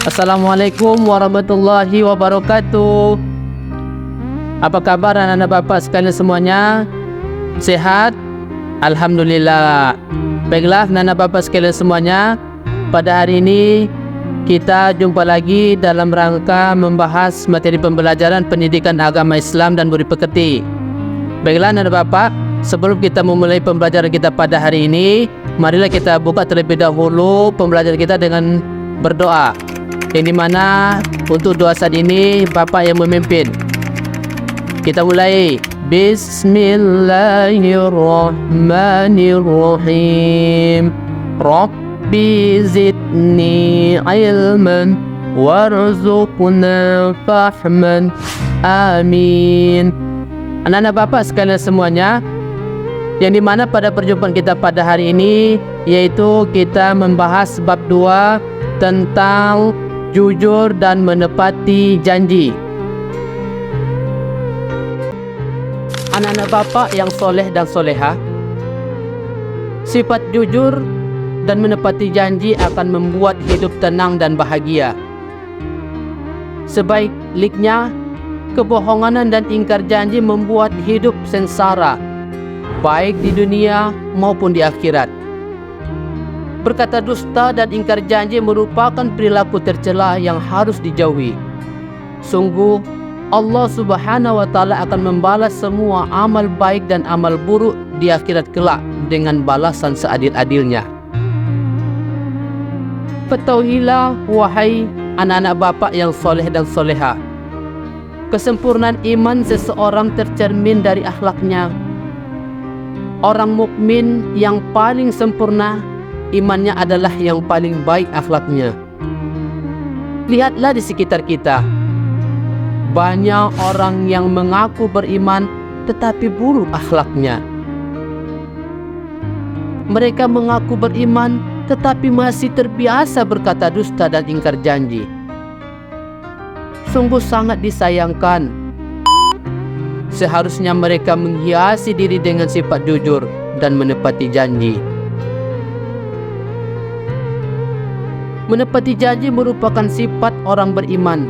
Assalamualaikum warahmatullahi wabarakatuh. Apa kabar anak-anak bapak sekalian semuanya? Sehat? Alhamdulillah. Baiklah anak-anak bapak sekalian semuanya, pada hari ini kita jumpa lagi dalam rangka membahas materi pembelajaran pendidikan agama Islam dan budi pekerti. Baiklah anak-anak bapak, sebelum kita memulai pembelajaran kita pada hari ini, marilah kita buka terlebih dahulu pembelajaran kita dengan berdoa, yang dimana untuk doa saat ini bapak yang memimpin. Kita mulai. Bismillahirrahmanirrahim. Rabbi zidni ilman warzuqna fahman. Amin. Anak-anak bapak sekalian semuanya, yang dimana pada perjumpaan kita pada hari ini, yaitu kita membahas bab 2 tentang jujur dan menepati janji. Anak-anak bapak yang soleh dan soleha, sifat jujur dan menepati janji akan membuat hidup tenang dan bahagia. Sebaliknya, kebohongan dan ingkar janji membuat hidup sengsara, baik di dunia maupun di akhirat. Berkata dusta dan ingkar janji merupakan perilaku tercela yang harus dijauhi. Sungguh Allah Subhanahu wa Ta'ala akan membalas semua amal baik dan amal buruk di akhirat kelak dengan balasan seadil-adilnya. Ketahuilah wahai anak-anak bapak yang soleh dan soleha, kesempurnaan iman seseorang tercermin dari akhlaknya. Orang mukmin yang paling sempurna imannya adalah yang paling baik akhlaknya. Lihatlah di sekitar kita, banyak orang yang mengaku beriman tetapi buruk akhlaknya. Mereka mengaku beriman tetapi masih terbiasa berkata dusta dan ingkar janji. Sungguh sangat disayangkan. Seharusnya mereka menghiasi diri dengan sifat jujur dan menepati janji. Menepati janji merupakan sifat orang beriman.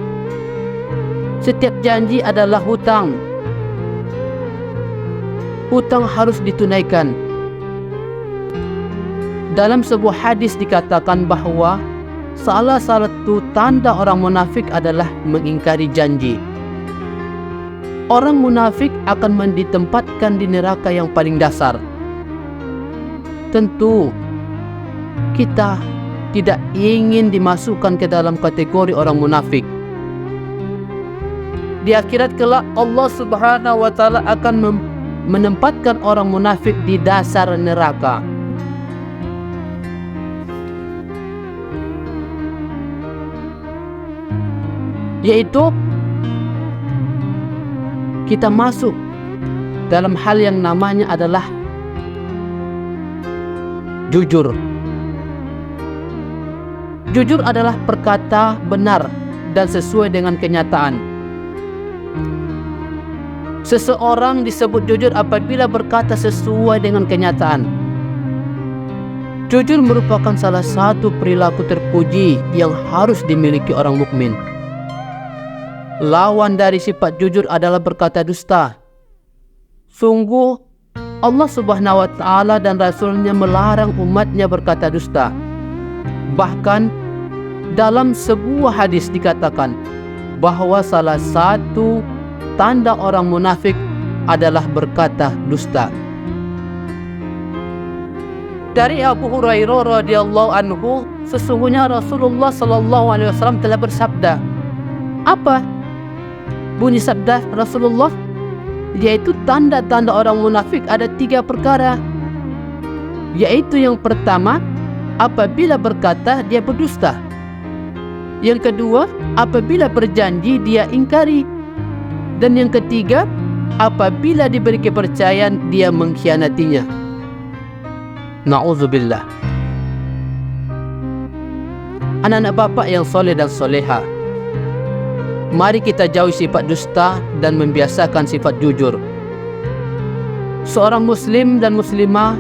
Setiap janji adalah hutang. Hutang harus ditunaikan. Dalam sebuah hadis dikatakan bahawa salah satu tanda orang munafik adalah mengingkari janji. Orang munafik akan ditempatkan di neraka yang paling dasar. Tentu kita tidak ingin dimasukkan ke dalam kategori orang munafik. Di akhirat kelak Allah Subhanahu wa Ta'ala akan menempatkan orang munafik di dasar neraka. Yaitu kita masuk dalam hal yang namanya adalah jujur. Jujur adalah perkata benar dan sesuai dengan kenyataan. Seseorang disebut jujur apabila berkata sesuai dengan kenyataan. Jujur merupakan salah satu perilaku terpuji yang harus dimiliki orang mukmin. Lawan dari sifat jujur adalah berkata dusta. Sungguh Allah Subhanahu wa Ta'ala dan Rasulnya melarang umatnya berkata dusta. Bahkan dalam sebuah hadis dikatakan bahawa salah satu tanda orang munafik adalah berkata dusta. Dari Abu Hurairah radhiyallahu anhu, sesungguhnya Rasulullah sallallahu alaihi wasallam telah bersabda. Apa bunyi sabda Rasulullah? Yaitu tanda-tanda orang munafik ada 3 perkara. Yaitu yang pertama, apabila berkata dia berdusta. Yang kedua, apabila berjanji dia ingkari. Dan yang ketiga, apabila diberi kepercayaan dia mengkhianatinya. Na'udzubillah. Anak-anak bapak yang soleh dan soleha, mari kita jauhi sifat dusta dan membiasakan sifat jujur. Seorang muslim dan muslimah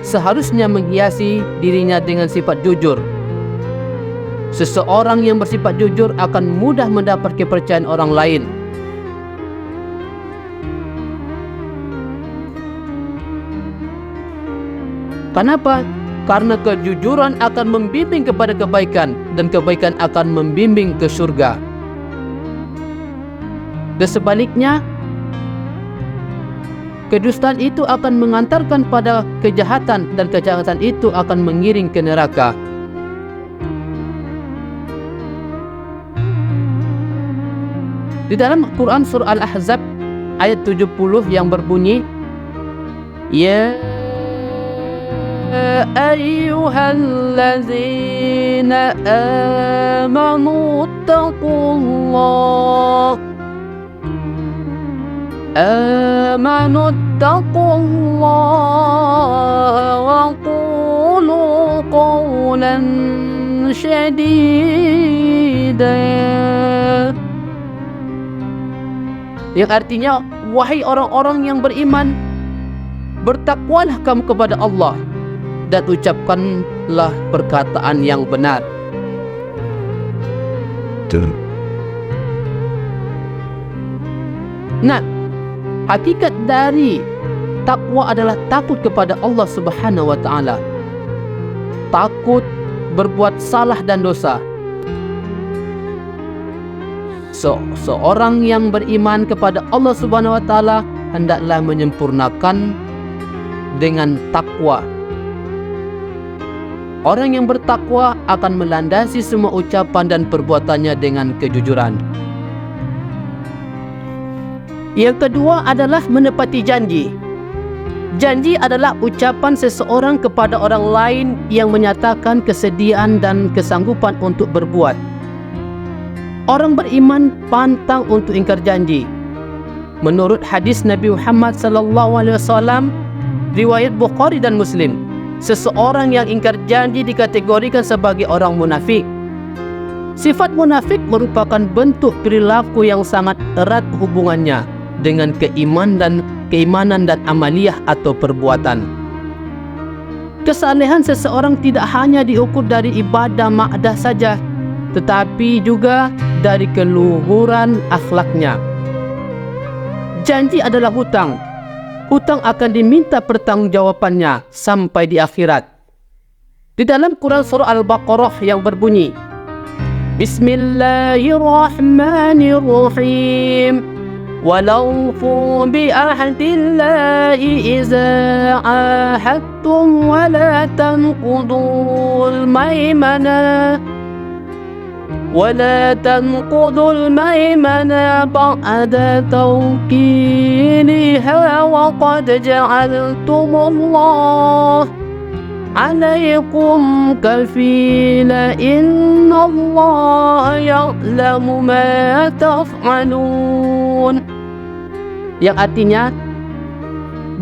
seharusnya menghiasi dirinya dengan sifat jujur. Seseorang yang bersifat jujur akan mudah mendapat kepercayaan orang lain. Kenapa? Karena kejujuran akan membimbing kepada kebaikan, dan kebaikan akan membimbing ke surga. Dan sebaliknya, kedustaan itu akan mengantarkan pada kejahatan, dan kejahatan itu akan mengiring ke neraka. Di dalam Quran surah Al-Ahzab ayat 70 yang berbunyi, Ya ayyuhallazina amanu taqullah wa qulu qawlan syadida. Yang artinya, wahai orang-orang yang beriman, bertakwalah kamu kepada Allah dan ucapkanlah perkataan yang benar. Nah, hakikat dari takwa adalah takut kepada Allah Subhanahu wa taala. Takut berbuat salah dan dosa. Seorang yang beriman kepada Allah Subhanahu wa taala hendaklah menyempurnakan dengan takwa. Orang yang bertakwa akan melandasi semua ucapan dan perbuatannya dengan kejujuran. Yang kedua adalah menepati janji. Janji adalah ucapan seseorang kepada orang lain yang menyatakan kesediaan dan kesanggupan untuk berbuat. Orang beriman pantang untuk ingkar janji. Menurut hadis Nabi Muhammad SAW, riwayat Bukhari dan Muslim, seseorang yang ingkar janji dikategorikan sebagai orang munafik. Sifat munafik merupakan bentuk perilaku yang sangat erat hubungannya dengan keimanan dan amaliyah atau perbuatan. Kesalehan seseorang tidak hanya diukur dari ibadah ma'dah saja, tetapi juga dari keluhuran akhlaknya. Janji adalah hutang. Hutang akan diminta pertanggungjawabannya sampai di akhirat. Di dalam Quran surah Al-Baqarah yang berbunyi, Bismillahirrahmanirrahim. وَلَوْفُوا بِعَهْدِ اللَّهِ إِذَا عَاهَدتُّمْ وَلَا تنقضوا الْمَيْمَنَ بَعْدَ تَوْكِيدِهَا وَقَدْ جَعَلْتُمُ اللَّهَ عَلَيْكُمْ كَفِيلًا إِنَّ اللَّهَ يَعْلَمُ مَا تَفْعَلُونَ. Yang artinya,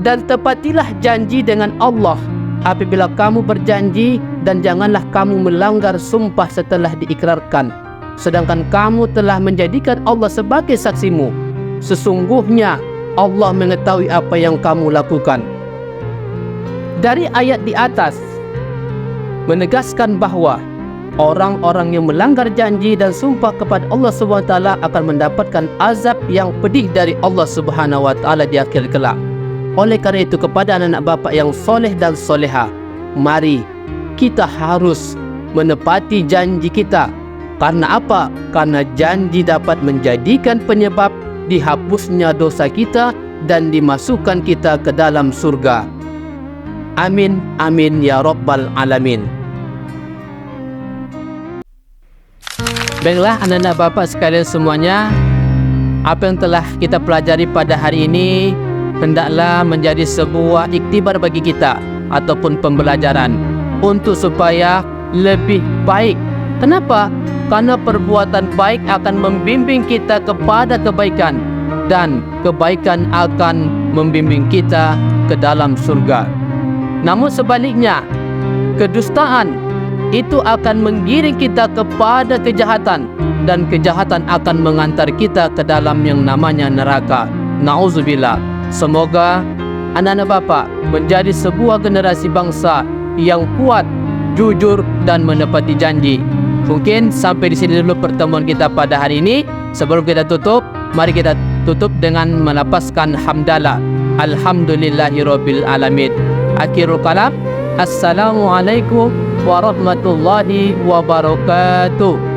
dan tepatilah janji dengan Allah apabila kamu berjanji, dan janganlah kamu melanggar sumpah setelah diikrarkan, sedangkan kamu telah menjadikan Allah sebagai saksimu. Sesungguhnya Allah mengetahui apa yang kamu lakukan. Dari ayat di atas menegaskan bahawa orang-orang yang melanggar janji dan sumpah kepada Allah Subhanahu wa taala akan mendapatkan azab yang pedih dari Allah Subhanahu wa taala di akhir kelak. Oleh kerana itu, kepada anak-anak bapa yang soleh dan soleha, mari kita harus menepati janji kita. Karena apa? Karena janji dapat menjadikan penyebab dihapusnya dosa kita dan dimasukkan kita ke dalam surga. Amin, amin ya rabbal alamin. Baiklah anak-anak bapa sekalian semuanya, apa yang telah kita pelajari pada hari ini hendaklah menjadi sebuah iktibar bagi kita ataupun pembelajaran untuk supaya lebih baik. Kenapa? Karena perbuatan baik akan membimbing kita kepada kebaikan, dan kebaikan akan membimbing kita ke dalam surga. Namun sebaliknya, kedustaan itu akan menggiring kita kepada kejahatan, dan kejahatan akan mengantar kita ke dalam yang namanya neraka. Na'udzubillah. Semoga anak-anak bapa menjadi sebuah generasi bangsa yang kuat, jujur dan menepati janji. Mungkin sampai di sini dulu pertemuan kita pada hari ini. Sebelum kita tutup, mari kita tutup dengan melapaskan hamdalah. Alhamdulillahirabbil alamin. Akhirul kalam. Assalamualaikum warahmatullahi wabarakatuh.